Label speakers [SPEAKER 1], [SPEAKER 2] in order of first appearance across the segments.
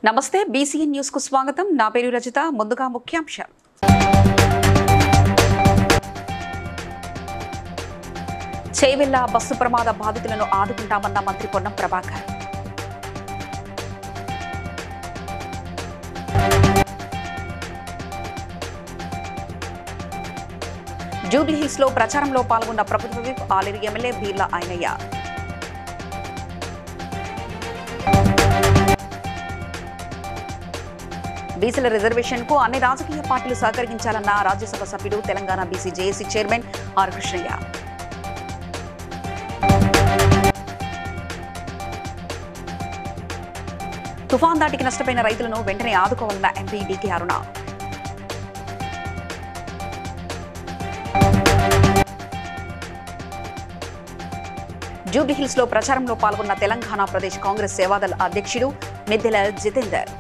[SPEAKER 1] నమస్తే BCN news కు స్వాగతం. నా పేరు రజిత. ముందుగా ముఖ్యాంశాలు. చేవెళ్ల బస్సు ప్రమాద బాధితులను ఆదుకుంటామన్న మంత్రి పొన్నం ప్రభాకర్. జూబ్లీహిల్స్ లో ప్రచారంలో పాల్గొన్న ప్రభుత్వ విప్ ఆలేరు ఎమ్మెల్యే బీర్లా ఆయనయ్య. బీసీల రిజర్వేషన్ కు అన్ని రాజకీయ పార్టీలు సహకరించాలన్న రాజ్యసభ సభ్యుడు Telangana BC JAC chairman R Krishnaiah. తుఫాన్ దాటికి నష్టపోయిన రైతులను వెంటనే ఆదుకోవాలన్న ఎంపీ డీకే అరుణ. జూబ్లీహిల్స్ లో ప్రచారంలో పాల్గొన్న తెలంగాణ ప్రదేశ్ కాంగ్రెస్ సేవాదళ అధ్యక్షుడు మిద్దెల జితేందర్.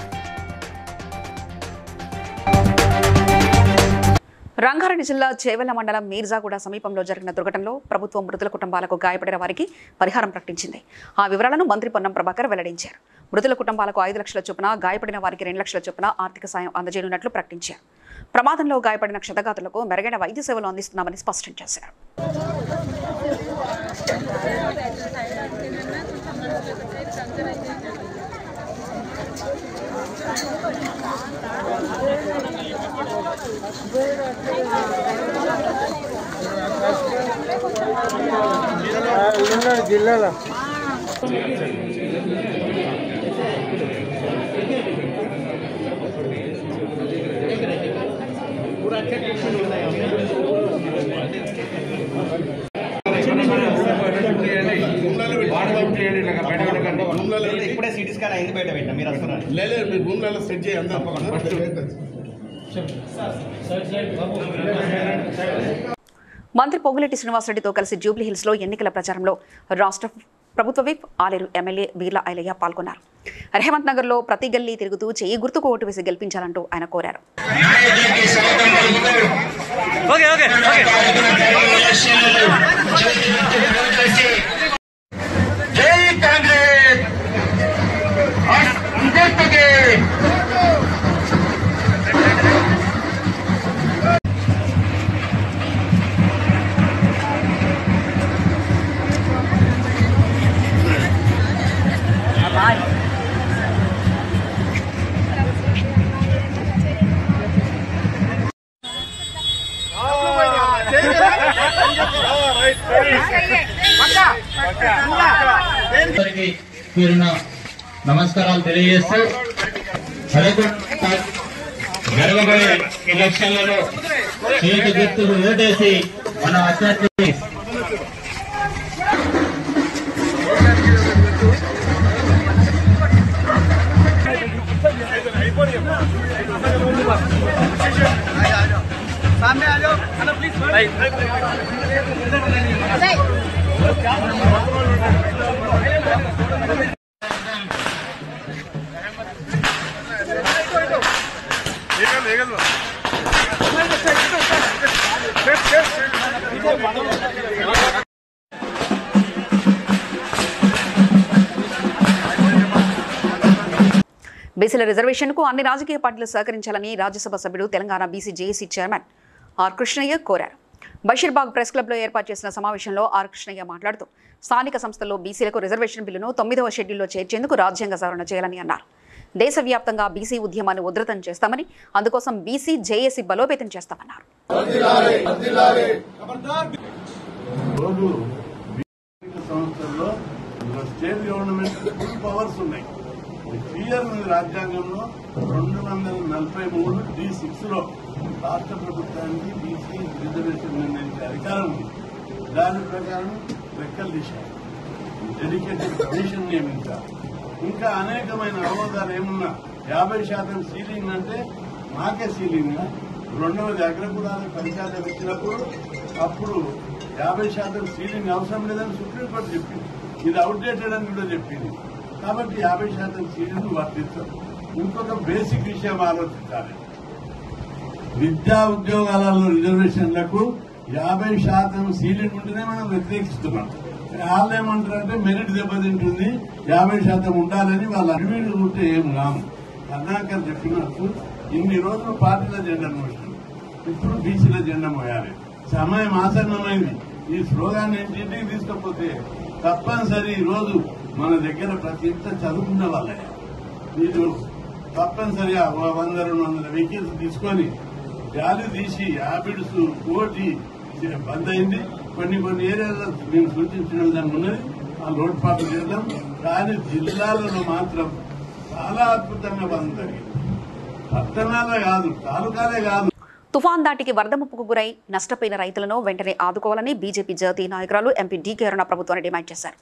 [SPEAKER 1] రంగారెడ్డి జిల్లా చేవెళ్ల మండలం మీర్జాగూడ సమీపంలో జరిగిన దుర్ఘటనలో ప్రభుత్వం మృతుల కుటుంబాలకు గాయపడిన వారికి పరిహారం ప్రకటించింది. ఆ వివరాలను మంత్రి పొన్నం ప్రభాకర్ వెల్లడించారు. మృతుల కుటుంబాలకు 5 లక్షల చొప్పున, గాయపడిన వారికి 2 లక్షల చొప్పున ఆర్థిక సాయం అందజేయనున్నట్లు ప్రకటించారు. ప్రమాదంలో గాయపడిన క్షతగాతులకు మెరుగైన వైద్య సేవలు అందిస్తున్నామని స్పష్టం చేశారు.
[SPEAKER 2] జిల్లాలో
[SPEAKER 3] ఇప్పుడే సిటీ స్కాన్ అయింది, బయట పెట్టిన మీరు వస్తున్నారు.
[SPEAKER 4] లేదు మీ భూములలో సెట్ చేయండి.
[SPEAKER 1] మంత్రి పొంగులేటి శ్రీనివాసరెడ్డితో కలిసి జూబ్లీహిల్స్ లో ఎన్నికల ప్రచారంలో రాష్ట్ర ప్రభుత్వ విప్ ఆలేరు ఎమ్మెల్యే బీర్లా ఆయనయ్య పాల్గొన్నారు. రెహమత్ నగర్ లో ప్రతి గల్లీ తిరుగుతూ చెయ్యి గుర్తుకు ఓటు వేసి గెలిపించాలంటూ ఆయన కోరారు.
[SPEAKER 5] నమస్కారాలు తెలియజేస్తూ జరగబోయే ఎలక్షన్లలో చేతి గుర్తుకు ఓటేసి మన అభ్యర్థి
[SPEAKER 1] బీసీల రిజర్వేషన్ కు అన్ని రాజకీయ పార్టీలు సహకరించాలని రాజ్యసభ సభ్యుడు Telangana BC JAC chairman R Krishnaiah కోరారు. బషీర్బాగ్ ప్రెస్ క్లబ్ లో ఏర్పాటు చేసిన సమావేశంలో ఆర్ కృష్ణయ్య మాట్లాడుతూ స్థానిక సంస్థల్లో బీసీలకు రిజర్వేషన్ బిల్లును 9వ షెడ్యూల్లో చేర్చేందుకు రాజ్యాంగ సవరణ చేయాలని అన్నారు. దేశవ్యాప్తంగా బీసీ ఉద్యమాన్ని ఉధృతం చేస్తామని, అందుకోసం బీసీ జేఏసీ బలోపేతం చేస్తామన్నారు.
[SPEAKER 4] రాజ్యాంగంలో 243 D6 లో రాష్ట్ర ప్రభుత్వానికి బీసీ రిజర్వేషన్ నిర్ణయించే అధికారం ఉంది. దాని ప్రకారం లెక్కలు తీశారు, డెడికేటెడ్ కమిషన్ నియమించారు. ఇంకా అనేకమైన అవరోధాలు ఏమున్నా 50% సీలింగ్ అంటే మాకే సీలింగ్. రెండవది అగ్రకులాలకు 10% ఇచ్చినప్పుడు అప్పుడు 50% సీలింగ్ అవసరం లేదని సుప్రీంకోర్టు చెప్పింది. ఇది అవుట్డేటెడ్ అని కూడా చెప్పింది. కాబట్టి 50% సీలింగ్ వర్తిస్తారు. ఇంకొక బేసిక్ విషయం ఆలోచించాలి. విద్యా ఉద్యోగాలలో రిజర్వేషన్లకు 50% సీలింగ్ ఉంటేనే మనం వ్యతిరేకిస్తున్నాం. వాళ్ళు ఏమంటారంటే మెరిట్ దెబ్బతింటుంది, 50% ఉండాలని వాళ్ళ అడ్మిట్ ఉంటే ఏం రాము. కర్ణాకర్ చెప్పినట్టు ఇన్ని రోజులు పార్టీల జెండా మోసినాం, ఇప్పుడు బీసీల జెండా మోయాలి. సమయం ఆసన్నమైంది. ఈ స్లోగాన్ని ఇంటింటికి తీసుకపోతే తప్పనిసరి ఈ రోజు మన దగ్గర ప్రతి ఇంత చదువుకున్న వాళ్ళే మీరు తప్పనిసరిగా 100-200 వెహికల్స్ తీసుకొని గాలి తీసి హ్యాబిట్స్ కోటి బంద్ అయింది. కొన్ని ఏరియాలో మేము సూచించిన విధంగా ఉన్నది, ఆ లోటుపాట్లు చేద్దాం. కానీ జిల్లాలలో మాత్రం చాలా అద్భుతంగా బంద్ జరిగింది. పట్టణాలే కాదు, తాలూకాలే కాదు.
[SPEAKER 1] తుఫాన్ దాటికి వరద ముప్పుకు గురై నష్టపోయిన రైతులను వెంటనే ఆదుకోవాలని బీజేపీ జాతీయ నాయకురాలు ఎంపీ డీకే అరుణ ప్రభుత్వాన్ని డిమాండ్ చేశారు.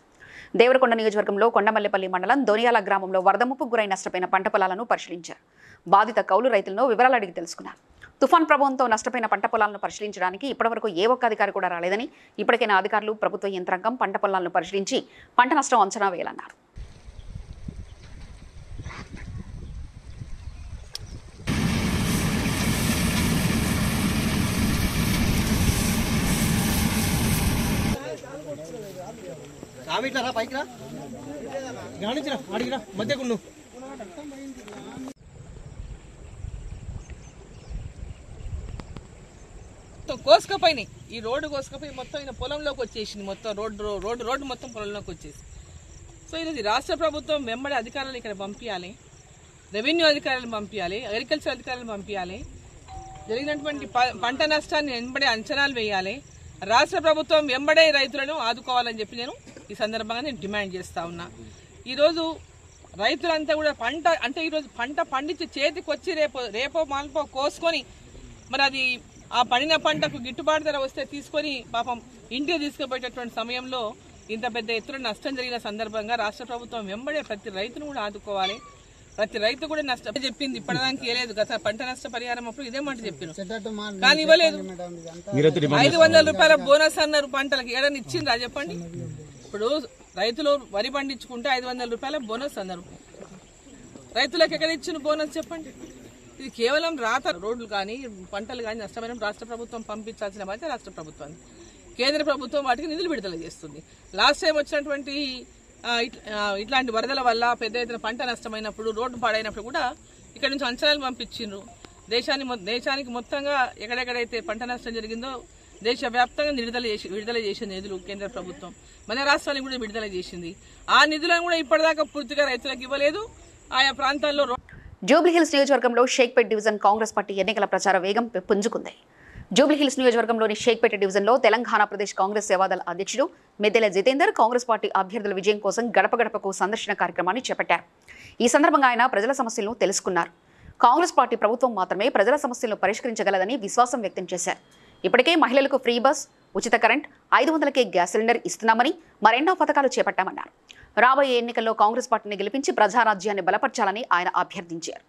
[SPEAKER 1] దేవరకొండ నియోజకవర్గంలో కొండమల్లిపల్లి మండలం దొనియాల గ్రామంలో వరద ముప్పుకు గురై నష్టపోయిన పంట పొలాలను పరిశీలించారు. బాధిత కౌలు రైతులను వివరాలు అడిగి తెలుసుకున్నారు. తుఫాన్ ప్రభావంతో నష్టపోయిన పంట పొలాలను పరిశీలించడానికి ఇప్పటివరకు ఏ ఒక్క అధికారి కూడా రాలేదని, ఇప్పటికైనా అధికారులు ప్రభుత్వ యంత్రాంగం పంట పొలాలను పరిశీలించి పంట నష్టం అంచనా వేయాలన్నారు.
[SPEAKER 2] కోసుకపోయినాయి. ఈ రోడ్డు కోసుకపోయి మొత్తం ఈయన పొలంలోకి వచ్చేసింది. మొత్తం రోడ్డు మొత్తం పొలంలోకి వచ్చేసి. సో ఈరోజు రాష్ట్ర ప్రభుత్వం వెంబడి అధికారులను ఇక్కడ పంపించాలి, రెవెన్యూ అధికారులను పంపించాలి, అగ్రికల్చర్ అధికారులను పంపించాలి. జరిగినటువంటి పంట నష్టాన్ని వెంబడే అంచనాలు వేయాలి. రాష్ట్ర ప్రభుత్వం వెంబడే రైతులను ఆదుకోవాలని చెప్పి నేను ఈ సందర్భంగా నేను డిమాండ్ చేస్తా ఉన్నా. ఈరోజు రైతులంతా కూడా ఈరోజు పంట పండించి చేతికి వచ్చి రేపో మాల్పో కోసుకొని మరి అది ఆ పండిన పంటకు గిట్టుబాటు ధర వస్తే తీసుకొని పాపం ఇంటికి తీసుకుపోయేటటువంటి సమయంలో ఇంత పెద్ద ఎత్తున నష్టం జరిగిన సందర్భంగా రాష్ట్ర ప్రభుత్వం వెంబడే ప్రతి రైతును కూడా ఆదుకోవాలి. ప్రతి రైతు కూడా నష్టం చెప్పింది, ఇప్పటిదానికి ఇవ్వలేదు. గత పంట నష్ట పరిహారం అప్పుడు ఇదే మాట చెప్పాను, కానీ ఇవ్వలేదు. 500 రూపాయల బోనస్ అన్నారు పంటలకు. ఏడని ఇచ్చిండ్రా చెప్పండి? ఇప్పుడు రైతులు వరి పండించుకుంటే 500 రూపాయల బోనస్ అన్నారు. రైతులకు ఎక్కడ ఇచ్చిన బోనస్ చెప్పండి? ఇది కేవలం రోడ్లు కానీ పంటలు కానీ నష్టమైన రాష్ట్ర ప్రభుత్వం పంపించాల్సిన బాధ్యత రాష్ట్ర ప్రభుత్వాన్ని. కేంద్ర ప్రభుత్వం వాటికి నిధులు విడుదల చేస్తుంది. లాస్ట్ టైం వచ్చినటువంటి ఇట్లాంటి వరదల వల్ల పెద్ద ఎత్తున పంట నష్టమైనప్పుడు, రోడ్డు పాడైనప్పుడు కూడా ఇక్కడ నుంచి అంచనాలు పంపించిండ్రు. దేశానికి మొత్తంగా ఎక్కడెక్కడైతే పంట నష్టం జరిగిందో దేశవ్యాప్తంగా విడుదల చేసిన నిధులు కేంద్ర ప్రభుత్వం మన రాష్ట్రానికి కూడా విడుదల చేసింది. ఆ నిధులను కూడా ఇప్పటిదాకా పూర్తిగా రైతులకు ఇవ్వలేదు. ఆయా ప్రాంతాల్లో
[SPEAKER 1] జూబ్లీహిల్స్ నియోజకవర్గంలో షేక్పేట్ డివిజన్ కాంగ్రెస్ పార్టీ ఎన్నికల ప్రచార వేగం పుంజుకుంది. జూబ్లీహిల్స్ నియోజకవర్గంలోని షేక్పేట డివిజన్లో తెలంగాణ ప్రదేశ్ కాంగ్రెస్ సేవాదళ అధ్యక్షుడు మెద్దెల జితేందర్ కాంగ్రెస్ పార్టీ అభ్యర్థుల విజయం కోసం గడప గడపకు సందర్శన కార్యక్రమాన్ని చేపట్టారు. ఈ సందర్భంగా ఆయన ప్రజల సమస్యలను తెలుసుకున్నారు. కాంగ్రెస్ పార్టీ ప్రభుత్వం మాత్రమే ప్రజల సమస్యలను పరిష్కరించగలదని విశ్వాసం వ్యక్తం చేశారు. ఇప్పటికే మహిళలకు ఫ్రీ బస్, ఉచిత కరెంట్, 500కే గ్యాస్ సిలిండర్ ఇస్తున్నామని, మరెన్నో పథకాలు చేపట్టామన్నారు. రాబోయే ఎన్నికల్లో కాంగ్రెస్ పార్టీని గెలిపించి ప్రజారాజ్యాన్ని బలపర్చాలని ఆయన అభ్యర్థించారు.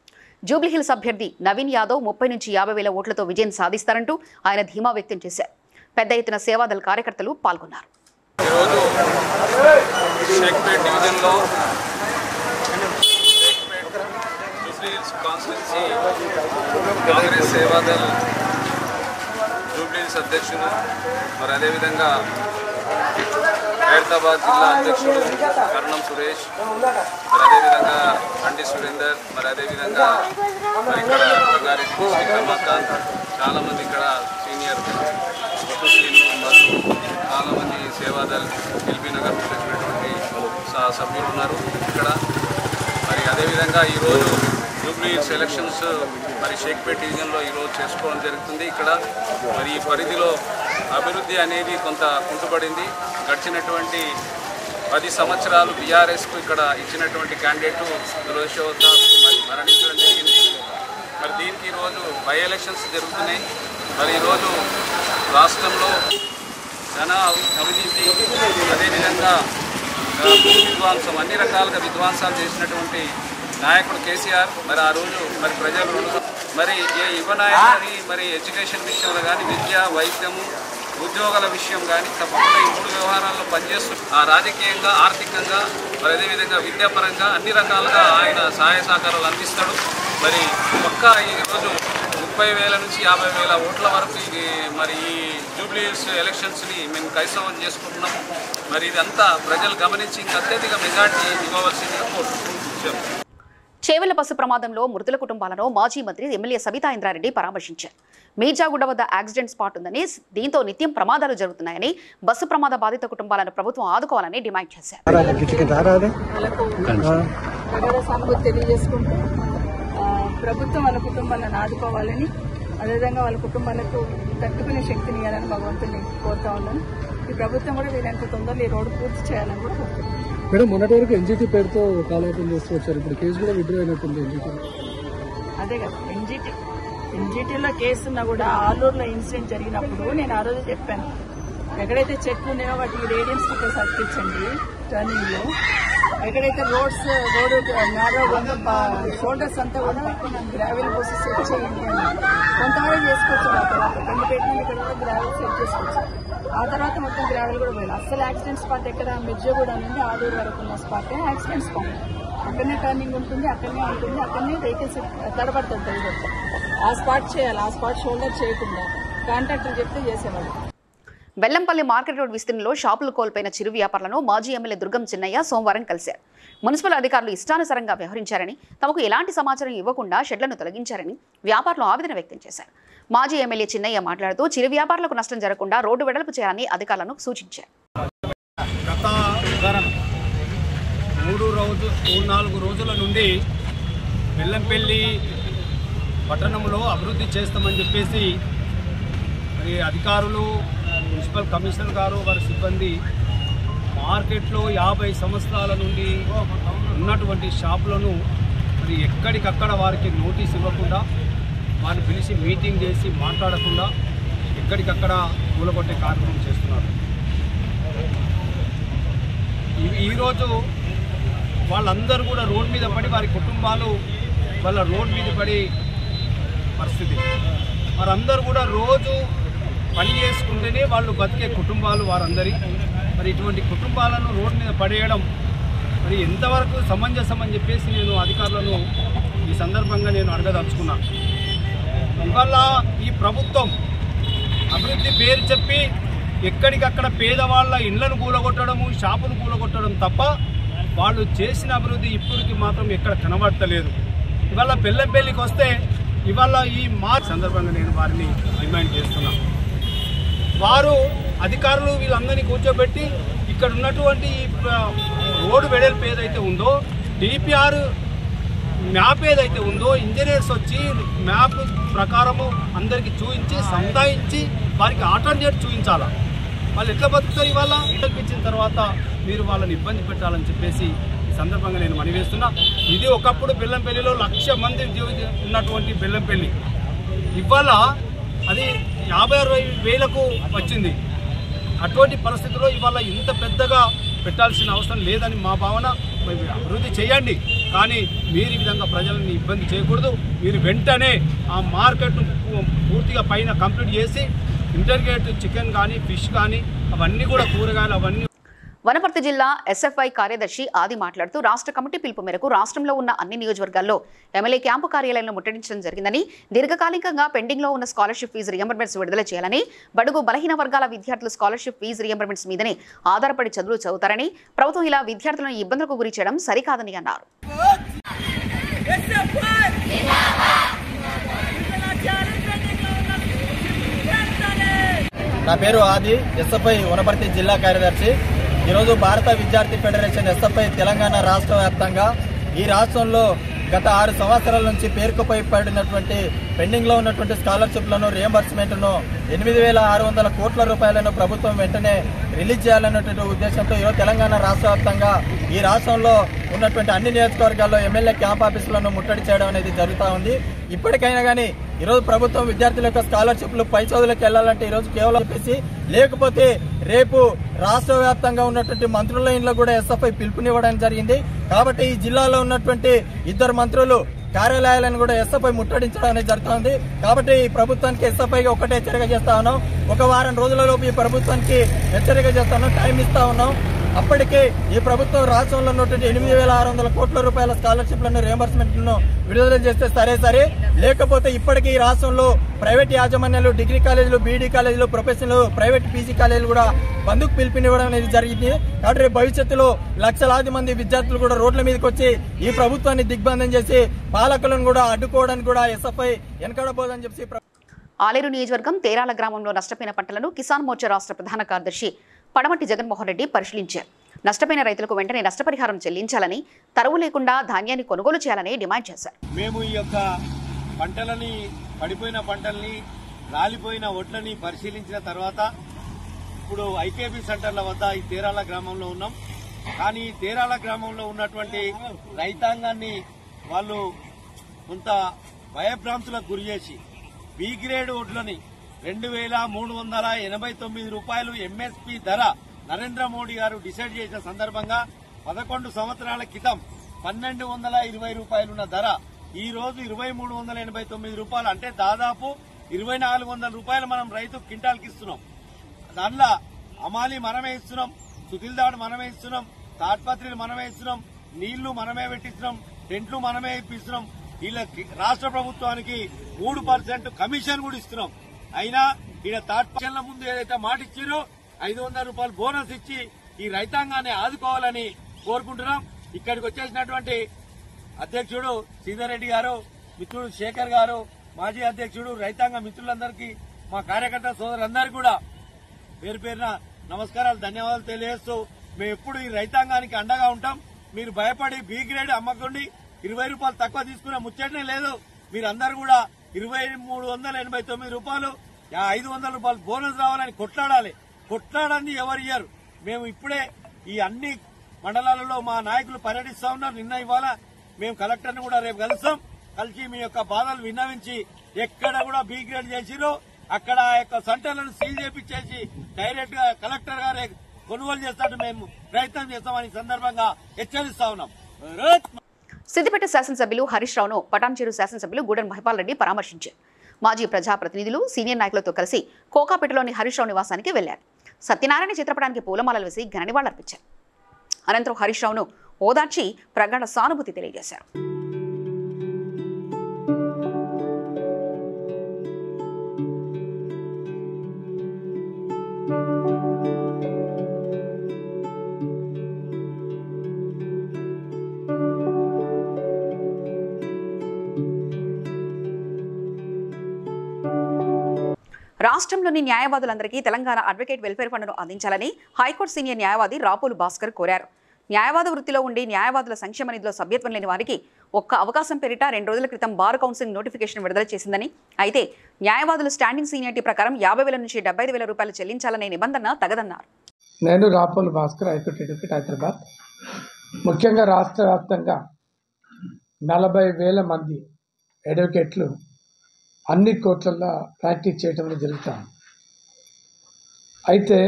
[SPEAKER 1] జూబ్లీహిల్స్ అభ్యర్థి నవీన్ యాదవ్ 30 నుంచి 50 వేల ఓట్లతో విజయం సాధిస్తారంటూ ఆయన ధీమా వ్యక్తం చేశారు. పెద్ద ఎత్తున సేవాదళ కార్యకర్తలు పాల్గొన్నారు.
[SPEAKER 6] జూబ్లీహిల్స్ అధ్యక్షుడు మరి అదేవిధంగా హైదరాబాద్ జిల్లా అధ్యక్షుడు కరణం సురేష్, మరి అదేవిధంగా అండి సురేందర్, మరి అదేవిధంగా మరి ఇక్కడ రంగారెడ్డి రమాకాంత్, చాలామంది ఇక్కడ సీనియర్ చాలామంది సేవాదళ్ ఎల్బీ నగర్ వచ్చినటువంటి సభ్యులు ఉన్నారు ఇక్కడ. మరి అదేవిధంగా ఈరోజు జూబ్లీహిల్స్ ఎలక్షన్స్ మరి షేక్పేట్ డివిజన్లో ఈరోజు చేసుకోవడం జరుగుతుంది. ఇక్కడ మరి ఈ పరిధిలో అభివృద్ధి అనేది కొంత కుంటుపడింది. గడిచినటువంటి 10 సంవత్సరాలు బీఆర్ఎస్కు ఇక్కడ ఇచ్చినటువంటి క్యాండిడేటు దురదృష్టవశాత్తు మరి మరణించడం జరిగింది. మరి దీనికి ఈరోజు బై ఎలక్షన్స్ జరుగుతున్నాయి. మరి ఈరోజు రాష్ట్రంలో ధన అవినీతి, అదేవిధంగా విధ్వంసం, అన్ని రకాలుగా విధ్వంసాలు చేసినటువంటి నాయకుడు కేసీఆర్ మరి ఆ రోజు మరి ప్రజలు మరి ఏ యువ నాయకుడిని మరి ఎడ్యుకేషన్ విషయంలో కానీ, విద్య, వైద్యము, ఉద్యోగాల విషయం కానీ తప్పకుండా ఈ 3 వ్యవహారాల్లో పనిచేస్తూ రాజకీయంగా, ఆర్థికంగా, మరి అదేవిధంగా విద్యాపరంగా అన్ని రకాలుగా ఆయన సహాయ సహకారాలు అందిస్తాడు. మరి పక్కా ఈరోజు 30,000 నుంచి 50,000 ఓట్ల వరకు మరి ఈ జూబ్లీహిల్స్ ఎలక్షన్స్ని మేము కైసవం చేసుకుంటున్నాము. మరి ఇదంతా ప్రజలు గమనించి ఇంకా అత్యధిక మెజార్టీ ఇవ్వవలసిందిగా కోరుతున్నాం.
[SPEAKER 1] చేవెళ్ల బస్సు ప్రమాదంలో మృతుల కుటుంబాలను మాజీ మంత్రి ఎమ్మెల్యే సబితా ఇంద్రారెడ్డి పరామర్శించారు. మీర్జాగూడ వద్ద యాక్సిడెంట్ స్పాట్ ఉందని, దీంతో నిత్యం ప్రమాదాలు జరుగుతున్నాయని, బస్సు ప్రమాద బాధిత కుటుంబాలను ప్రభుత్వం ఆదుకోవాలని డిమాండ్ చేశారు.
[SPEAKER 7] తెలియజేసుకుంటూ ప్రభుత్వం వాళ్ళ కుటుంబాలను ఆదుకోవాలని, అదేవిధంగా వాళ్ళ కుటుంబాలకు తట్టుకునే శక్తిని ఇవ్వాలని భగవంతుని కోరుతా ఉన్నాను. ఈ ప్రభుత్వం కూడా వీరంత తొందరలో ఈ రోడ్డు పూర్తి చేయాలని కూడా కోరుతున్నాను.
[SPEAKER 8] మేడం, మొన్నటి వరకు ఎన్జిటి పేరుతో కాలయాపన చేస్తూ వచ్చారు. ఇప్పుడు కేసు కూడా విత్డ్రా అయినట్టుంది ఎన్జిటి.
[SPEAKER 7] అదే కదా, ఎన్జిటీలో కేసు ఉన్నా కూడా ఆలూరులో ఇన్సిడెంట్ జరిగినప్పుడు నేను ఆ రోజు చెప్పాను, ఎక్కడైతే చెట్లు ఉన్నాయో వాటికి రేడియం స్టిక్కర్స్ అతికించండి టర్నింగ్ లో. ఎక్కడైతే రోడ్ నేరో షోల్డర్స్ అంతా కూడా గ్రావెల్ పోసి సెట్ చేయండి అని కొంతవరకు చేసుకోవచ్చు. ఆ తర్వాత కొన్ని పెట్టిన ఇక్కడ కూడా గ్రావెల్ సెట్ చేసుకోవచ్చు. ఆ తర్వాత మొత్తం గ్రావెల్ కూడా పోయింది. అసలు యాక్సిడెంట్ స్పాట్ ఎక్కడ మిర్జాగూడ నుండి ఆలూరు వరకు ఉన్న స్పాట్ యాక్సిడెంట్ స్పాట్. అక్కడనే టర్నింగ్ ఉంటుంది, అక్కడనే వెహికల్స్ తడబడుతుంటాయి. ఆ స్పాట్ చేయాలి. ఆ స్పాట్ షోల్డర్ చేయకుండా కాంట్రాక్టర్ చెప్తే చేసేవాళ్ళు.
[SPEAKER 1] బెల్లంపల్లి మార్కెట్ రోడ్ విస్తీర్ణంలో షాపులు కోల్పోయిన చిరు వ్యాపారులను మాజీ ఎమ్మెల్యే దుర్గం చిన్నయ్య సోమవారం కలిశారు. మున్సిపల్ అధికారులు ఇష్టానుసారంగా వ్యవహరించారని, తమకు ఎలాంటి సమాచారం ఇవ్వకుండా షెడ్లను తొలగించారని వ్యాపారులు ఆవేదన వ్యక్తం చేశారు. మాజీ ఎమ్మెల్యే చిన్నయ్య మాట్లాడుతూ చిరు వ్యాపారులకు నష్టం జరగకుండా రోడ్డు వెడల్పు చేయాలని అధికారులను సూచించారు.
[SPEAKER 9] గత 3-4 రోజుల నుండి బెల్లంపల్లి పట్టణంలో అభివృద్ధి చేస్తామని చెప్పేసి మరి అధికారులు, మున్సిపల్ కమిషనర్ గారు, వారి సిబ్బంది మార్కెట్లో 50 సంవత్సరాల నుండి ఉన్నటువంటి షాపులను మరి ఎక్కడికక్కడ వారికి నోటీస్ ఇవ్వకుండా, వారిని పిలిచి మీటింగ్ చేసి మాట్లాడకుండా ఎక్కడికక్కడ కూలగొట్టే కార్యక్రమం చేస్తున్నారు. ఈరోజు వాళ్ళందరూ కూడా రోడ్ మీద పడి, వారి కుటుంబాలు వాళ్ళ రోడ్ మీద పడి పరిస్థితి. వారందరూ కూడా రోజు పని చేసుకుంటేనే వాళ్ళు బతికే కుటుంబాలు వారందరి. మరి ఇటువంటి కుటుంబాలను రోడ్ మీద పడేయడం మరి ఎంతవరకు సమంజసం అని చెప్పేసి నేను అధికారులను ఈ సందర్భంగా నేను అడగదలుచుకున్నాను. ఇవాళ ఈ ప్రభుత్వం అభివృద్ధి పేరు చెప్పి ఎక్కడికక్కడ పేదవాళ్ళ ఇళ్లను కూలగొట్టడము, షాపును కూలగొట్టడం తప్ప వాళ్ళు చేసిన అభివృద్ధి ఇప్పటికి మాత్రం ఎక్కడ కనబడతలేదు. ఇవాళ బెల్లంపల్లికి వస్తే ఇవాళ ఈ సందర్భంగా నేను వారిని డిమాండ్ చేస్తున్నాను. వారు అధికారులు వీళ్ళందరినీ కూర్చోబెట్టి ఇక్కడ ఉన్నటువంటి రోడ్డు వెడల్పు ఏదైతే ఉందో, డిపిఆర్ మ్యాప్ ఏదైతే ఉందో, ఇంజనీర్స్ వచ్చి మ్యాప్ ప్రకారము అందరికీ చూపించి సంధాయించి వారికి ఆల్టర్నేట్ చూపించాలా. వాళ్ళు ఎట్లా బతుకుతారు? ఇవాళ కల్పించిన తర్వాత మీరు వాళ్ళని ఇబ్బంది పెట్టాలని చెప్పేసి ఈ సందర్భంగా నేను మనవేస్తున్నా. ఇది ఒకప్పుడు బెల్లంపల్లిలో 1,00,000 మంది ఉన్నటువంటి బెల్లంపల్లి ఇవాళ అది 50,000-60,000కు వచ్చింది. అటువంటి పరిస్థితుల్లో ఇవాళ ఇంత పెద్దగా పెట్టాల్సిన అవసరం లేదని మా భావన. అభివృద్ధి చేయండి, కానీ మీరు ఈ విధంగా ప్రజలని ఇబ్బంది చేయకూడదు. మీరు వెంటనే ఆ మార్కెట్ను పూర్తిగా పైన కంప్లీట్ చేసి ఇంటర్గేట్ చికెన్ కానీ, ఫిష్ కానీ, అవన్నీ కూడా కూరగాయలు అవన్నీ.
[SPEAKER 1] వనపర్తి జిల్లా ఎస్ఎఫ్ఐ కార్యదర్శి ఆది మాట్లాడుతూ రాష్ట్ర కమిటీ పిలుపు మేరకు రాష్ట్రంలో ఉన్న అన్ని నియోజకవర్గాల్లో ఎమ్మెల్యే క్యాంపు కార్యాలయాలను ముట్టడించడం జరిగిందని, దీర్ఘకాలికంగా పెండింగ్లో ఉన్న స్కాలర్షిప్ ఫీజు రియంబర్మెంట్స్ విడుదల చేయాలని, బడుగు బలహీన వర్గాల విద్యార్థులు స్కాలర్షిప్ ఫీజు రియంబర్మెంట్స్ మీదనే ఆధారపడి చదువులు చదువుతారని, ప్రభుత్వం ఇలా విద్యార్థులను ఇబ్బందులకు గురి చేయడం సరికాదని అన్నారు.
[SPEAKER 10] నా పేరు ఆది, ఎస్ఎఫ్ఐ వనపర్తి జిల్లా కార్యదర్శి. ఈరోజు భారత విద్యార్థి ఫెడరేషన్ ఎస్ఎఫ్ఐ తెలంగాణ రాష్ట్ర వ్యాప్తంగా ఈ రాష్ట్రంలో గత 6 సంవత్సరాల నుంచి పేరుకుపోయి పడినటువంటి పెండింగ్ లో ఉన్నటువంటి స్కాలర్షిప్లను, రియంబర్స్మెంట్ను 8,600 కోట్ల రూపాయలను ప్రభుత్వం వెంటనే రిలీజ్ చేయాలన్నటువంటి ఉద్దేశంతో ఈరోజు తెలంగాణ రాష్ట్ర వ్యాప్తంగా ఈ రాష్ట్రంలో ఉన్నటువంటి అన్ని నియోజకవర్గాల్లో ఎమ్మెల్యే క్యాంప్ ఆఫీసులను ముట్టడి చేయడం అనేది జరుగుతూ ఉంది. ఇప్పటికైనా కానీ ఈరోజు ప్రభుత్వం విద్యార్థుల యొక్క స్కాలర్షిప్లు పై చదువులకు వెళ్లాలంటే ఈరోజు కేవలం చెప్పేసి, లేకపోతే రేపు రాష్ట్ర వ్యాప్తంగా ఉన్నటువంటి మంత్రుల ఇంట్లో కూడా ఎస్ఎఫ్ఐ పిలుపునివ్వడం జరిగింది. కాబట్టి ఈ జిల్లాలో ఉన్నటువంటి 2 మంత్రులు కార్యాలయాలను కూడా ఎస్ఎఫ్ఐ ముట్టడించడం అనేది జరుగుతుంది. కాబట్టి ఈ ప్రభుత్వానికి ఎస్ఎఫ్ఐగా ఒకటే హెచ్చరిక చేస్తా ఉన్నాం. 1 వారం రోజులలోపు ఈ ప్రభుత్వానికి హెచ్చరిక చేస్తా ఉన్నాం, టైం ఇస్తా ఉన్నాం. అప్పటికే ఈ ప్రభుత్వం రాష్ట్రంలో ఉన్నటువంటి 8,600 కోట్ల రూపాయల స్కాలర్షిప్లను రియంబర్స్మెంట్లను విడుదల చేస్తే సరే, లేకపోతే ఇప్పటికీ ఈ రాష్ట్రంలో ప్రైవేట్ యాజమాన్యాలు, డిగ్రీ కాలేజీలు, బీఈడీ కాలేజీలు, ప్రొఫెషనల్ ప్రైవేట్ పీజీ కాలేజీలు కూడా బంద్కు పిలుపునివ్వడం అనేది జరిగింది. కాబట్టి రేపు భవిష్యత్తులో లక్షలాది మంది విద్యార్థులు కూడా రోడ్ల మీదకి వచ్చి ఈ ప్రభుత్వాన్ని దిగ్బంధం చేసి పాలకులను కూడా అడ్డుకోవడానికి కూడా ఎస్ఎఫ్ఐ వెనకడబోదని చెప్పి
[SPEAKER 1] ఆలేరు నియోజకవర్గం తేరాల గ్రామంలో నష్టపోయిన పంటలను కిసాన్ మోర్చా రాష్ట్ర ప్రధాన కార్యదర్శి పడమటి జగన్మోహన్ రెడ్డి పరిశీలించారు. నష్టపోయిన రైతులకు వెంటనే నష్టపరిహారం చెల్లించాలని, తరువు లేకుండా ధాన్యాన్ని కొనుగోలు చేయాలని డిమాండ్ చేశారు.
[SPEAKER 9] మేము ఈ యొక్క పంటలని, పడిపోయిన పంటల్ని, రాలిపోయిన ఒడ్లని పరిశీలించిన తర్వాత ఇప్పుడు ఐకేబీ సెంటర్ల వద్ద ఈ తేరాల గ్రామంలో ఉన్నాం. కానీ ఈ తేరాల గ్రామంలో ఉన్నటువంటి రైతాంగాన్ని వాళ్ళు కొంత భయభ్రాంతులకు గురి చేసి బి గ్రేడ్ ఒడ్లని 2,389 రూపాయలు ఎంఎస్పీ ధర నరేంద్ర మోడీ గారు డిసైడ్ చేసిన సందర్భంగా 11 సంవత్సరాల క్రితం 1,220 రూపాయలున్న ధర ఈ రోజు 2,389 రూపాయలు, అంటే దాదాపు 2,400 రూపాయలు మనం రైతు క్వింటాల్కి ఇస్తున్నాం. దానిలో అమాలి మనమే ఇస్తున్నాం, సుతిల్దాడు మనమే ఇస్తున్నాం, తాడ్పత్రులు మనమే ఇస్తున్నాం, నీళ్లు మనమే పెట్టిస్తున్నాం, టెంట్లు మనమే ఇప్పిస్తున్నాం. వీళ్ళ రాష్ట్ర ప్రభుత్వానికి 3% కమిషన్ కూడా ఇస్తున్నాం. అయినా ఈయన తాడ్పత్రుల ముందు ఏదైతే మాట ఇచ్చారో 500 రూపాయలు బోనస్ ఇచ్చి ఈ రైతాంగాన్ని ఆదుకోవాలని కోరుకుంటున్నాం. ఇక్కడికి వచ్చేసినటువంటి అధ్యక్షుడు శ్రీధర్ రెడ్డి గారు, మిత్రుడు శేఖర్ గారు, మాజీ అధ్యక్షుడు, రైతాంగ మిత్రులందరికీ, మా కార్యకర్త సోదరులందరికీ కూడా పేరు పేరున నమస్కారాలు, ధన్యవాదాలు తెలియజేస్తూ మేము ఎప్పుడు ఈ రైతాంగానికి అండగా ఉంటాం. మీరు భయపడి బి గ్రేడ్ అమ్మకండి, 20 రూపాయలు తక్కువ తీసుకునే ముచ్చటనే లేదు. మీరందరూ కూడా 2,389 రూపాయలు, 500 రూపాయలు బోనస్ రావాలని కొట్లాడాలి. కొట్లాడని ఎవరు ఇయ్యారు. మేము ఇప్పుడే ఈ అన్ని మండలాలలో మా నాయకులు పర్యటిస్తా ఉన్నారు. నిన్న ఇవాళ మేము కలెక్టర్ని కూడా రేపు కలుస్తాం. కలిసి మీ యొక్క బాధలు విన్నవించి ఎక్కడ కూడా బి గ్రేడ్ చేసిరో అక్కడ ఆ యొక్క సెంటర్లను సీల్ చేపించేసి డైరెక్ట్ గా కలెక్టర్ గారే కొనుగోలు చేస్తాడు మేము ప్రయత్నం చేస్తామని సందర్భంగా హెచ్చరిస్తా ఉన్నాం.
[SPEAKER 1] సిద్దిపేట శాసనసభ్యులు హరీష్ రావును పటాన్చెరు శాసనసభ్యులు గూడెం మహిపాల్ రెడ్డి పరామర్శించారు. మాజీ ప్రజాప్రతినిధులు, సీనియర్ నాయకులతో కలిసి కోకాపేటలోని హరీష్ రావు నివాసానికి వెళ్లారు. సత్యనారాయణ చిత్రపటానికి పూలమాలలు వేసి ఘన నివాళులర్పించారు. అనంతరం హరీష్ రావును ఓదార్చి ప్రగాఢ సానుభూతి తెలియజేశారు. రాష్ట్రంలోని న్యాయవాదులందరికీ తెలంగాణ అడ్వకేట్ వెల్ఫేర్ ఫండ్ను అందించాలని హైకోర్టు సీనియర్ న్యాయవాది రాపోలు భాస్కర్ కోరారు. న్యాయవాద వృత్తిలో ఉండి న్యాయవాదుల సంక్షేమ నిధిలో సభ్యత్వం లేని వారికి ఒక్క అవకాశం పేరిట 2 రోజుల క్రితం బార్ కౌన్సిల్ నోటిఫికేషన్ విడుదల చేసిందని, అయితే న్యాయవాదులు స్టాండింగ్ సీనియారిటీ ప్రకారం 50,000 నుంచి 75,000 రూపాయలు చెల్లించాలనే నిబంధన తగదన్నారు.
[SPEAKER 8] నేను రాపోలు భాస్కర్, హైకోర్టు అడ్వకేట్, హైదరాబాద్. ముఖ్యంగా రాష్ట్ర వ్యాప్తంగా 40,000 మంది అడ్వకేట్లు అన్ని కోర్టులలో ప్రాక్టీస్ చేయడం జరుగుతాం. అయితే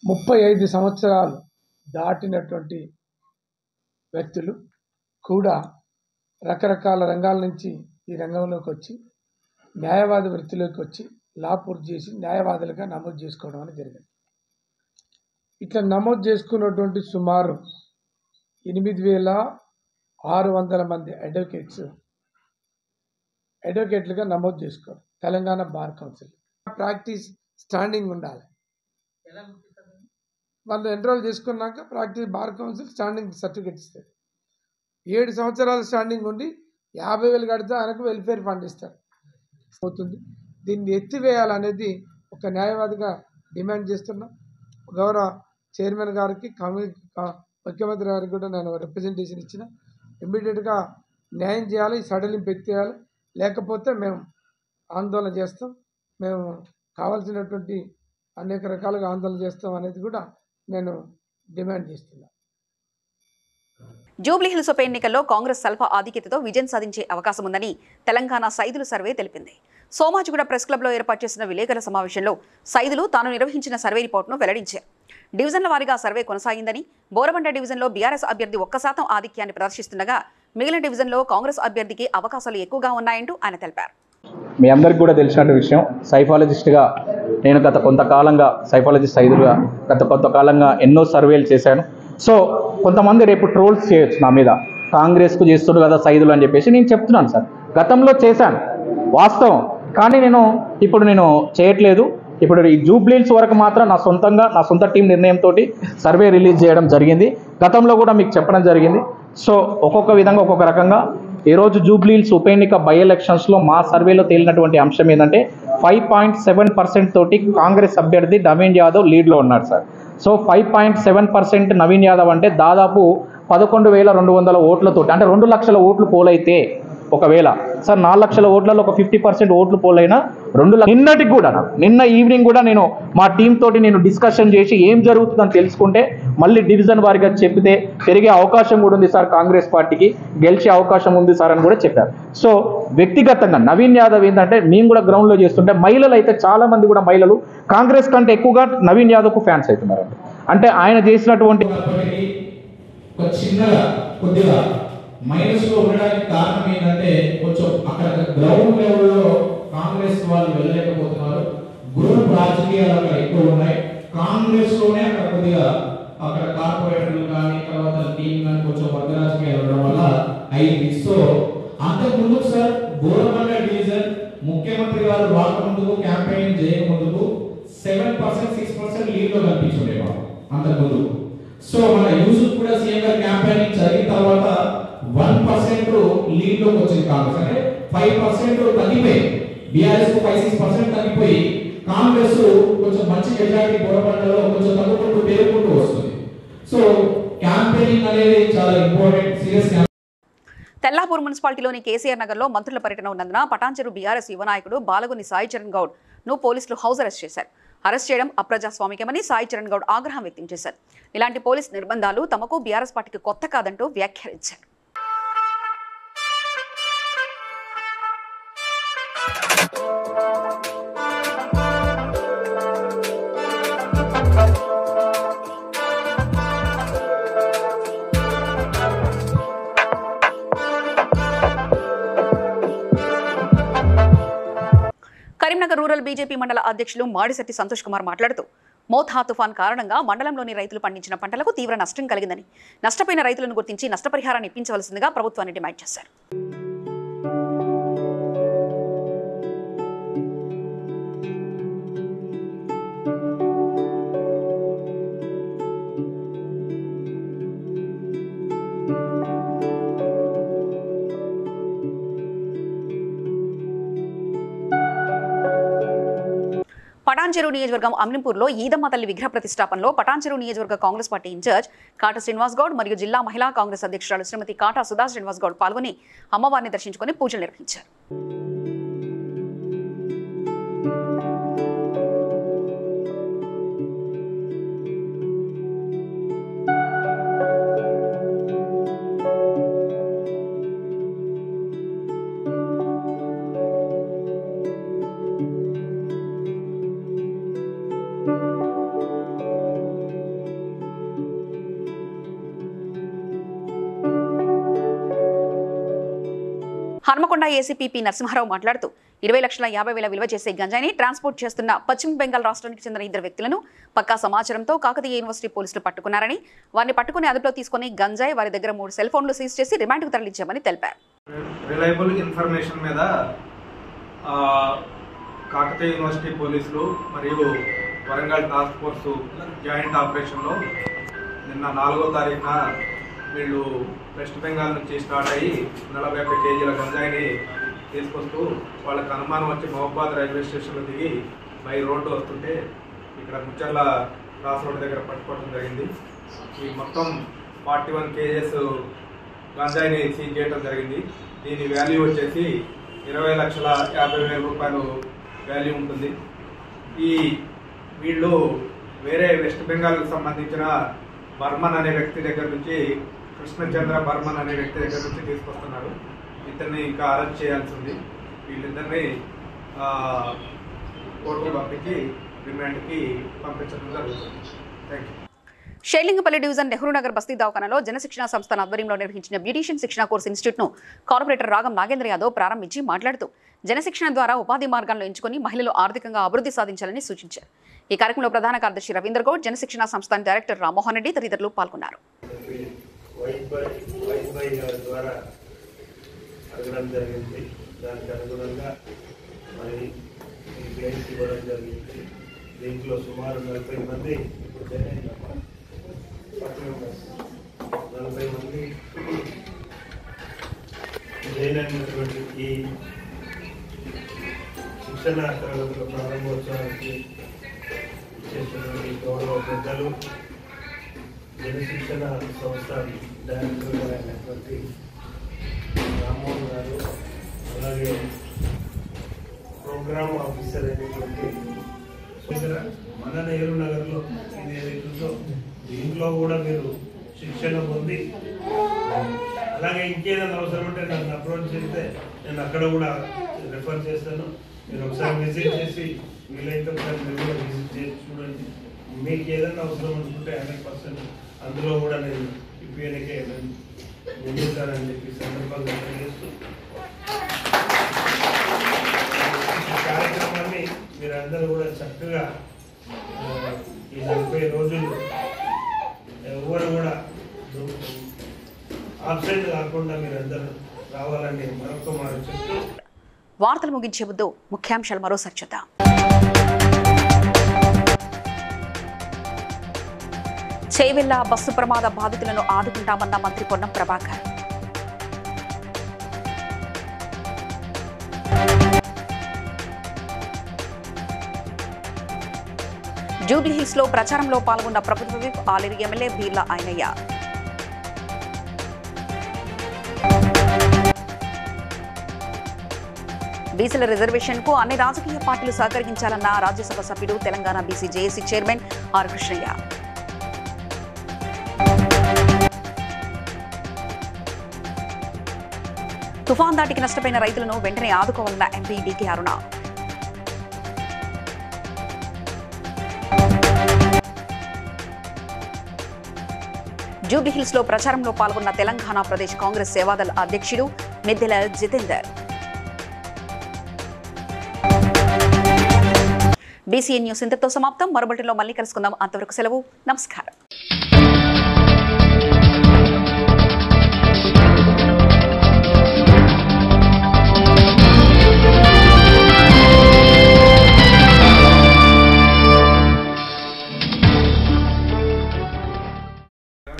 [SPEAKER 8] 35 సంవత్సరాలు దాటినటువంటి వ్యక్తులు కూడా రకరకాల రంగాల నుంచి ఈ రంగంలోకి వచ్చి న్యాయవాద వృత్తిలోకి వచ్చి లా పూర్తి చేసి న్యాయవాదులుగా నమోదు చేసుకోవడం అనేది జరిగింది. ఇట్లా నమోదు చేసుకున్నటువంటి సుమారు 8,600 మంది అడ్వకేట్లుగా నమోదు చేసుకోరు. Telangana bar council practice standing ఉండాలి. వాళ్ళు ఎన్రోల్ చేసుకున్నాక practice bar council standing certificate ఇస్తారు. 7 సంవత్సరాలు స్టాండింగ్ ఉండి 50,000 కడితే ఆయనకు వెల్ఫేర్ ఫండ్ ఇస్తారు. అవుతుంది. దీన్ని ఎత్తివేయాలనేది ఒక న్యాయవాదిగా డిమాండ్ చేస్తున్నాం. గౌరవ చైర్మన్ గారికి, ముఖ్యమంత్రి గారికి కూడా నేను రిప్రజెంటేషన్ ఇచ్చిన. ఇమ్మీడియట్గా న్యాయం చేయాలి, సడలింపు ఎత్తేయాలి, లేకపోతే మేము ఆందోళన చేస్తాం. మేము కావాల్సినటువంటి అనేక రకాలుగా ఆందోళన చేస్తాం అనేది కూడా నేను డిమాండ్ చేస్తున్నాను.
[SPEAKER 1] జూబ్లీహిల్స్ ఉప ఎన్నికల్లో కాంగ్రెస్ స్వల్ప ఆధిక్యతతో విజయం సాధించే అవకాశం ఉందని తెలంగాణ సైదులు సర్వే తెలిపింది. సోమాజిగూడ ప్రెస్ క్లబ్లో ఏర్పాటు చేసిన విలేకరుల సమావేశంలో సైదులు తాను నిర్వహించిన సర్వే రిపోర్టును వెల్లడించారు. డివిజన్ల వారీగా సర్వే కొనసాగిందని, బోరబండ డివిజన్లో బీఆర్ఎస్ అభ్యర్థి 1% ఆధిక్యాన్ని ప్రదర్శిస్తుండగా మిగిలిన డివిజన్లో కాంగ్రెస్ అభ్యర్థికి అవకాశాలు ఎక్కువగా ఉన్నాయంటూ ఆయన తెలిపారు.
[SPEAKER 11] మీ అందరికి కూడా తెలిసిన విషయం, సైఫాలజిస్ట్గా నేను గత కొంతకాలంగా సైకాలజిస్ట్ ఐదుగా గత కొంతకాలంగా ఎన్నో సర్వేలు చేశాను. సో కొంతమంది రేపు ట్రోల్స్ చేయొచ్చు నా మీద, కాంగ్రెస్కు చేస్తున్నారు కదా సైదులు అని చెప్పేసి. నేను చెప్తున్నాను సార్, గతంలో చేశాను వాస్తవం, కానీ ఇప్పుడు నేను చేయట్లేదు. ఇప్పుడు ఈ జూబ్లీహిల్స్ వరకు మాత్రం నా సొంత టీం నిర్ణయంతో సర్వే రిలీజ్ చేయడం జరిగింది. గతంలో కూడా మీకు చెప్పడం జరిగింది. సో ఒక్కొక్క విధంగా ఒక్కొక్క రకంగా ఈరోజు జూబ్లీహిల్స్ ఉప ఎన్నిక బై ఎలక్షన్స్లో మా సర్వేలో తేలినటువంటి అంశం ఏంటంటే 5.7% తోటి కాంగ్రెస్ అభ్యర్థి నవీన్ యాదవ్ లీడ్లో ఉన్నాడు సార్. సో 5.7% నవీన్ యాదవ్ అంటే దాదాపు 11,200 ఓట్లతోటి, అంటే 2 లక్షల ఓట్లు పోలైతే, ఒకవేళ సార్ 4 లక్షల ఓట్లలో ఒక 50% ఓట్లు పోలైనా 2 లక్షలు. నిన్నటికి కూడా నిన్న ఈవినింగ్ కూడా నేను మా టీం తోటి డిస్కషన్ చేసి ఏం జరుగుతుందని తెలుసుకుంటే మళ్ళీ డివిజన్ వారిగా చెప్తే పెరిగే అవకాశం కూడా ఉంది సార్, కాంగ్రెస్ పార్టీకి గెలిచే అవకాశం ఉంది సార్ అని కూడా చెప్పారు. సో వ్యక్తిగతంగా నవీన్ యాదవ్ ఏంటంటే మేము కూడా గ్రౌండ్లో చేస్తుంటే మహిళలు అయితే చాలా మంది కూడా మహిళలు కాంగ్రెస్ కంటే ఎక్కువగా నవీన్ యాదవ్కు ఫ్యాన్స్ అవుతున్నారండి. అంటే ఆయన చేసినటువంటి
[SPEAKER 5] కొద్దిగా మైనస్ లో ఉండడానికి కారణం ఏంటంటే కొంచెం అక్కడ గ్రౌండ్ లెవెల్లో కాంగ్రెస్ వాళ్ళు వెళ్ళలేకపోతున్నారు. గ్రూప్ రాజకీయాలు అక్కడ ఎక్కువ ఉన్నాయి. కాంగ్రెస్ లోనే అక్కడ కొద్దిగా అక్కడ కార్పొరేటర్లు కానీ తర్వాత టీం కానీ కొంచెం వర్గ రాజకీయాలు ఉండడం వల్ల అయింది. సో అంతకు ముందు సార్ గోరమండ డివిజన్ ముఖ్యమంత్రి గారు రాకముందుకు క్యాంపెయిన్ చేయకముందుకు 7% 6% లీడ్ లో కనిపించుండేవారు అంతకు ముందు. సో మన యూసుఫ్ కూడా సీఎం గారి క్యాంపెయినింగ్ జరిగిన తర్వాత 1% లీడ్ లోకి వచ్చింది కాంగ్రెస్. అంటే 5% తగ్గిపోయి బీఆర్ఎస్ కు 5-6% తగ్గిపోయి కాంగ్రెస్ కొంచెం మంచి మెజారిటీ గోరబండలో కొంచెం తగ్గుకుంటూ పెరుగుకుంటూ వస్తుంది. సో క్యాంపెయినింగ్ అనేది చాలా ఇంపార్టెంట్, సీరియస్.
[SPEAKER 1] తెల్లాపూర్ మున్సిపాలిటీలోని కేసీఆర్ నగర్లో మంత్రుల పర్యటన ఉన్నందున పటాన్చెరు బీఆర్ఎస్ యువ నాయకుడు బాలగుని సాయి చరణ్ గౌడ్ ను పోలీసులు హౌస్ అరెస్ట్ చేశారు. అరెస్ట్ చేయడం అప్రజాస్వామికమని సాయి చరణ్ గౌడ్ ఆగ్రహం వ్యక్తం చేశారు. ఇలాంటి పోలీస్ నిర్బంధాలు తమకు బీఆర్ఎస్ పార్టీకి కొత్త కాదంటూ వ్యాఖ్యానించారు. కరీంనగర్ రూరల్ బీజేపీ మండల అధ్యక్షులు మాడిశెట్టి సంతోష్ కుమార్ మాట్లాడుతూ మోథా తుఫాన్ కారణంగా మండలంలోని రైతులు పండించిన పంటలకు తీవ్ర నష్టం కలిగిందని, నష్టపోయిన రైతులను గుర్తించి నష్టపరిహారాన్ని ఇప్పించవలసిందిగా ప్రభుత్వాన్ని డిమాండ్ చేశారు. పటాన్చెరు నియోజకవర్గం అమ్నింపూర్లో ఈదమ్మ తల్లి విగ్రహ ప్రతిష్టాపనలో పటాన్చెరు నియోజకవర్గ కాంగ్రెస్ పార్టీ ఇన్ఛార్జ్ కాటా శ్రీనివాస్ గౌడ్ మరియు జిల్లా మహిళా కాంగ్రెస్ అధ్యక్షురాలు శ్రీమతి కాటా సుధా శ్రీనివాస్ గౌడ్ పాల్గొని అమ్మవారిని దర్శించుకుని పూజలు నిర్వహించారు. హన్మకొండ ఏసీపీ పి నరసింహారావు మాట్లాడుతూ 20,50,000 విలువ చేసే గంజాయిని ట్రాన్స్పోర్ట్ చేస్తున్న పశ్చిమ బెంగాల్ రాష్ట్రానికి చెందిన 2 వ్యక్తులను పక్కా సమాచారంతో కాకతీయ యూనివర్సిటీ పోలీసులు పట్టుకున్నారని, వారిని పట్టుకుని అదుపులో తీసుకుని గంజాయి వారి దగ్గర 3 సెల్ ఫోన్లు సీజ్ చేసి రిమాండ్కు తరలించామని తెలిపారు.
[SPEAKER 9] రిలయబుల్ ఇన్ఫర్మేషన్ మీద కాకతీయ యూనివర్సిటీ పోలీసులు మరియు వరంగల్ టాస్క్ ఫోర్సు జాయింట్ ఆపరేషన్లో నిన్న 4వ తారీఖున వీళ్ళు వెస్ట్ బెంగాల్ నుంచి స్టార్ట్ అయ్యి 41 కేజీల గంజాయిని తీసుకొస్తూ వాళ్ళకి అనుమానం వచ్చి మహబాద్ రైల్వే స్టేషన్లో దిగి బై రోడ్డు వస్తుంటే ఇక్కడ ముచ్చర్ల క్రాస్ రోడ్ దగ్గర పట్టుకోవడం జరిగింది. ఈ మొత్తం 41 కేజెస్ గంజాయిని సీజ్ చేయడం జరిగింది. దీని వాల్యూ వచ్చేసి 20,50,000 రూపాయలు వాల్యూ ఉంటుంది. వీళ్ళు వేరే వెస్ట్ బెంగాల్కి సంబంధించిన బర్మన్ అనే వ్యక్తి దగ్గర నుంచి, కృష్ణచంద్ర బర్మన్ అనే వ్యక్తి దగ్గర నుంచి తీసుకొస్తున్నారు. ఇతన్ని ఇంకా అరెస్ట్ చేయాల్సి ఉంది. వీళ్ళిద్దరిని కోర్టు పంపించి రిమాండ్కి పంపించడం జరుగుతుంది. Thank you.
[SPEAKER 1] Serilingampally division Nehru Nagar బస్తీ దవాఖానలో జనశిక్షణ సంస్థ ఆధ్వర్యంలో నిర్వహించిన బ్యూటీషియన్ శిక్షణ కోర్సు ఇన్స్టిట్యూట్ను కార్పొరేటర్ రాగం నాగేంద్ర యాదవ్ ప్రారంభించి మాట్లాడుతూ జనశిక్షణ ద్వారా ఉపాధి మార్గాలను ఎంచుకుని మహిళలు ఆర్థికంగా అభివృద్ధి సాధించాలని సూచించారు. ఈ కార్యక్రమంలో ప్రధాన కార్యదర్శి రవీంద్ర గౌడ్, జనశిక్షణ సంస్థ డైరెక్టర్ రామ్మోహన్ రెడ్డి తదితరులు పాల్గొన్నారు.
[SPEAKER 12] దీంట్లో సుమారు 40 మంది జాయిన్ అయినటువంటి ఈ శిక్షణ తరగతుల ప్రారంభోత్సవానికి చేసినటువంటి గౌరవ పెద్దలు జనశిక్షణ సంస్థ డైరెక్టర్ అయినటువంటి రామ్మోహన్ గారు, అలాగే ప్రోగ్రామ్ ఆఫీసర్ అయినటువంటి మన నెహ్రూ నగర్లో ఇది ఏదైతుందో దీంట్లో కూడా మీరు శిక్షణ పొంది అలాగే ఇంకేదైనా అవసరం ఉంటే నన్ను అప్రోచ్ చేస్తే నేను అక్కడ కూడా రెఫర్ చేస్తాను. మీరు ఒకసారి విజిట్ చేసి వీలైతే ఒకసారి మీరు కూడా విజిట్ చేసి చూడండి. మీకు ఏదైనా అవసరం అనుకుంటే 100% అందులో కూడా నేను ఇప్పటికే ముందుతానని చెప్పి సందర్భంగా తెలియజేస్తూ కార్యక్రమాన్ని మీరందరూ కూడా చక్కగా ఈ 40 రోజులు ఎవరు కూడా ఆబ్సెంట్ కాకుండా మీరందరూ రావాలని మరొక మాట చెప్తూ
[SPEAKER 1] వార్తలు ముగించే ముందు ముఖ్యాంశాలు మరోసారి చూద్దాం. చేవెళ్ల బస్సు ప్రమాద బాధితులను ఆదుకుంటామన్న మంత్రి పొన్నం ప్రభాకర్. జూబ్లీహిల్స్ లో ప్రచారంలో పాల్గొన్న ప్రభుత్వ విప్ ఆలేరు ఎమ్మెల్యే బీర్ల ఆయనయ్య. బీసీల రిజర్వేషన్ కు అన్ని రాజకీయ పార్టీలు సహకరించాలన్న రాజ్యసభ సభ్యుడు Telangana BC JAC chairman R Krishnaiah. తుఫాన్ దాటికి నష్టపోయిన రైతులను వెంటనే ఆదుకోవాలన్న ఎంపీ డీకే అరుణ. జూబ్లీహిల్స్ లో ప్రచారంలో పాల్గొన్న తెలంగాణ ప్రదేశ్ కాంగ్రెస్ సేవాదళ అధ్యక్షుడు మిద్దెల జితేందర్. బీసీఎన్ న్యూస్ ఇంతటితో సమాప్తం. మరో బులెటిన్లో మళ్ళీ కలుసుకుందాం. అంతవరకు సెలవు. నమస్కారం.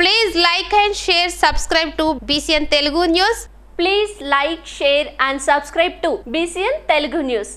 [SPEAKER 13] Please like and share, subscribe to BCN Telugu News.
[SPEAKER 14] Please like, share and subscribe to BCN Telugu News.